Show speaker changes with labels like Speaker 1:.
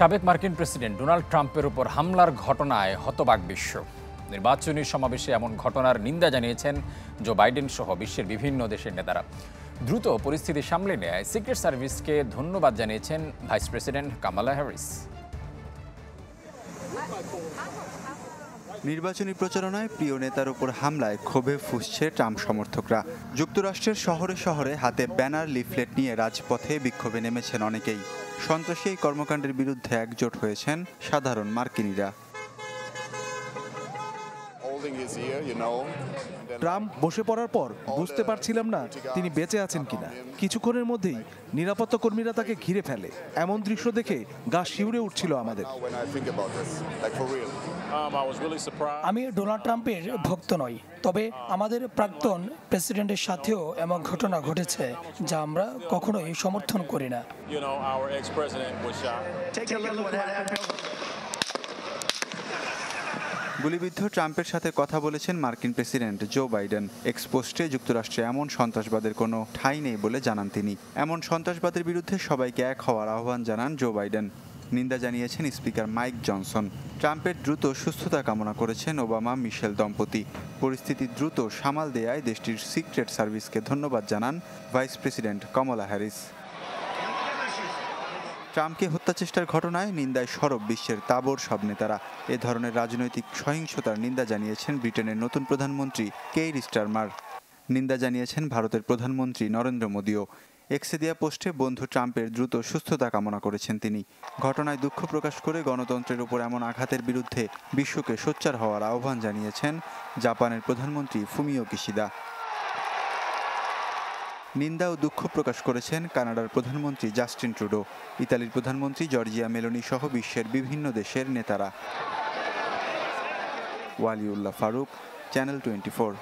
Speaker 1: সাবেক মার্কিন president Donald ট্রাম্পের উপর হামলার ঘটনায় হতবাক বিশ্ব। নির্বাচনী সমাবেশে এমন ঘটনার নিন্দা জানিয়েছেন জো বাইডেন সহ বিশ্বের বিভিন্ন দেশের নেতারা। দ্রুত পরিস্থিতি সামলে নেয় সিক্রেট সার্ভিসকে ধন্যবাদ জানিয়েছেন ভাইস প্রেসিডেন্ট কামালা হ্যারিস।
Speaker 2: নির্বাচনী প্রচারণায় প্রিয় নেতার উপর হামলায় ক্ষোভে ফুঁসছে ট্রাম্প সমর্থকরা। যুক্তরাষ্ট্রের শহরে শহরে হাতে ব্যানার লিফলেট নিয়ে রাজপথে বিক্ষোভে নেমেছেন অনেকেই। সন্ত্রাসী এই কর্মকাণ্ডের বিরুদ্ধে একজোট হয়েছেন সাধারণ মার্কিনিরা।
Speaker 3: ট্রাম্প বসে পড়ার পর বুঝতে পারছিলাম না তিনি বেঁচে আছেন কিনা। কিছুক্ষণের মধ্যেই নিরাপত্তা কর্মীরা তাকে ঘিরে ফেলে। এমন দৃশ্য দেখে গা শিউরে উঠছিল আমাদের।
Speaker 4: আমি ডোনাল্ড ট্রাম্পের ভক্ত নই, তবে আমাদের প্রাক্তন প্রেসিডেন্টের সাথেও এমন ঘটনা ঘটেছে যা আমরা কখনোই সমর্থন করি না।
Speaker 2: গুলিবিদ্ধ ট্রাম্পের সাথে কথা বলেছেন মার্কিন প্রেসিডেন্ট জো বাইডেন। এক্সপোস্টে যুক্তরাষ্ট্রে এমন সন্ত্রাসবাদের কোনো ঠাঁই নেই বলে জানান তিনি। এমন সন্ত্রাসবাদের বিরুদ্ধে সবাইকে এক হওয়ার আহ্বান জানান জো বাইডেন। নিন্দা জানিয়েছেন স্পিকার মাইক জনসন। ট্রাম্পের দ্রুত সুস্থতা কামনা করেছেন ওবামা মিশেল দম্পতি। পরিস্থিতি দ্রুত সামাল দেয়ায় দেশটির সিক্রেট সার্ভিসকে ধন্যবাদ জানান ভাইস প্রেসিডেন্ট কমলা হ্যারিস। ট্রাম্পকে হত্যাচেষ্টার ঘটনায় নিন্দায় সরব বিশ্বের তাবড় সব নেতারা। এ ধরনের রাজনৈতিক সহিংসতার নিন্দা জানিয়েছেন ব্রিটেনের নতুন প্রধানমন্ত্রী কেইর স্টারমার। নিন্দা জানিয়েছেন ভারতের প্রধানমন্ত্রী নরেন্দ্র মোদীও। এক্সে দেয়া পোস্টে বন্ধু ট্রাম্পের দ্রুত সুস্থতা কামনা করেছেন তিনি। ঘটনায় দুঃখ প্রকাশ করে গণতন্ত্রের উপর এমন আঘাতের বিরুদ্ধে বিশ্বকে সোচ্চার হওয়ার আহ্বান জানিয়েছেন জাপানের প্রধানমন্ত্রী ফুমিও কিশিদা। নিন্দা ও দুঃখ প্রকাশ করেছেন কানাডার প্রধানমন্ত্রী জাস্টিন ট্রুডো, ইতালির প্রধানমন্ত্রী জর্জিয়া মেলোনি সহ বিশ্বের বিভিন্ন দেশের নেতারা। ওয়ালিউল্লাহ ফারুক, চ্যানেল 24।